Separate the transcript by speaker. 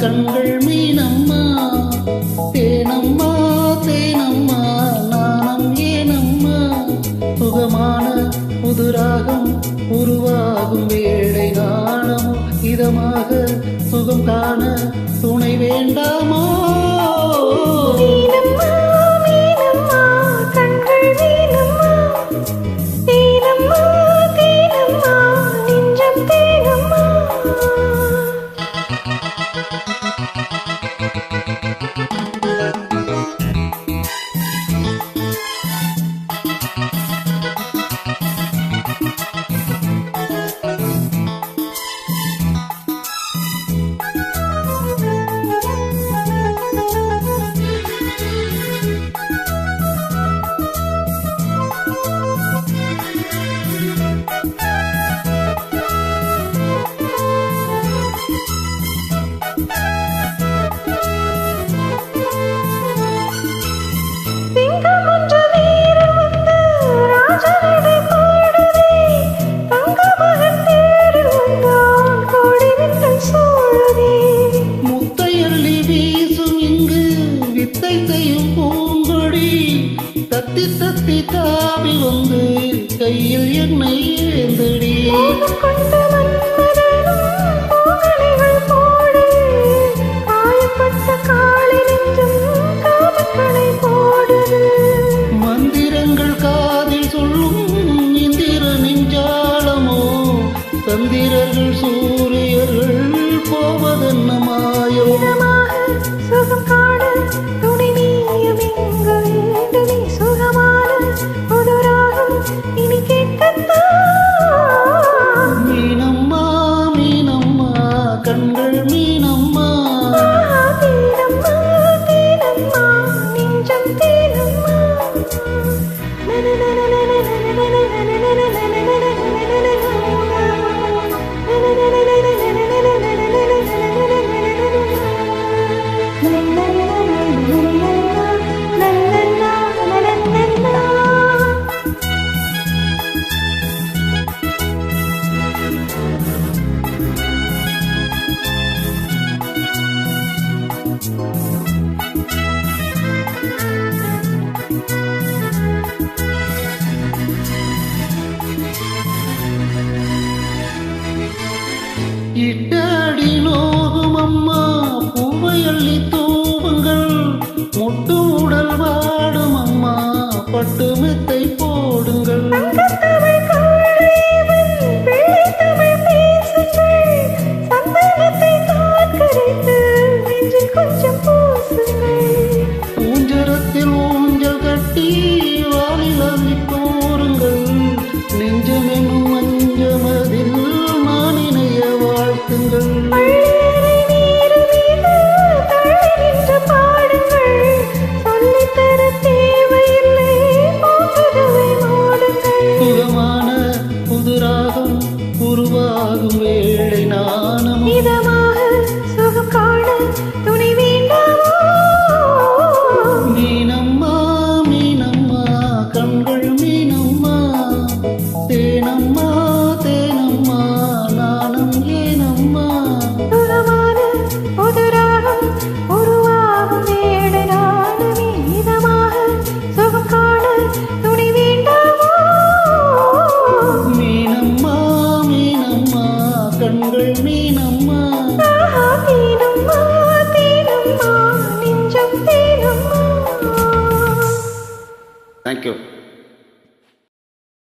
Speaker 1: கண்கள் மீனம்மா, தேனம்மா தேனம்மா நாணம் ஏனம்மா. சுகமான புதுராகம் உருவாகும் வேளை நாணமோ, இதமாக சுகம் காண துணை வேண்டாமோ. பூங்கொடி தத்தி தத்தி தாவி வந்து கையில் என்னை ஏந்தடி. மந்திரங்கள் காதில் சொல்லும் இந்திரனின் ஜாலமோ, தந்திரர்கள் சூரியர்கள் போவதென்ன மாயோ.
Speaker 2: சுகம் காண துணை நீயும் இங்கு வேண்டுமே, சுகமான புதுராகம் இனி கேட்கத்தான்.
Speaker 1: மீனம்மா மீனம்மா கண்கள் மீனம்மா,
Speaker 2: தேனம்மா தேனம்மா நெஞ்சம் தேனம்மா.
Speaker 1: இட்டடி நோகும் அம்மா பூவையள்ளி தூவுங்கள், முட்டு உடல் வாடும் அம்மா பட்டு மெத்தை போடுங்கள். ஊஞ்சரத்தில் ஊஞ்சல் கட்டி வாலில் அள்ளி போருங்கள், நெஞ்சமெனும் மஞ்சமதில் நான் இணைய வாழ்த்துங்கள். சுகமான புதுராகம் உருவாகும் வேளை நாணம்,
Speaker 2: இதமாக சுகம் காண துணை வேண்டாமோ.
Speaker 1: மீனம்மா மீனம்மா கண்கள் மீனம்மா, தேனம்மா தேனம்மா நாணம் ஏனம்மா.
Speaker 2: சுகமான புதுராகம் உருவாகும் வேளை நாணமே, இதமாக சுகம் காண துணை வேண்டாமோ.
Speaker 1: மீனம்மா மீனம்மா கண்கள் மீனம்மா,
Speaker 2: தேனம்மா தேனம்மா நெஞ்சம் தேனம்மா.
Speaker 1: தேங்க்யூ.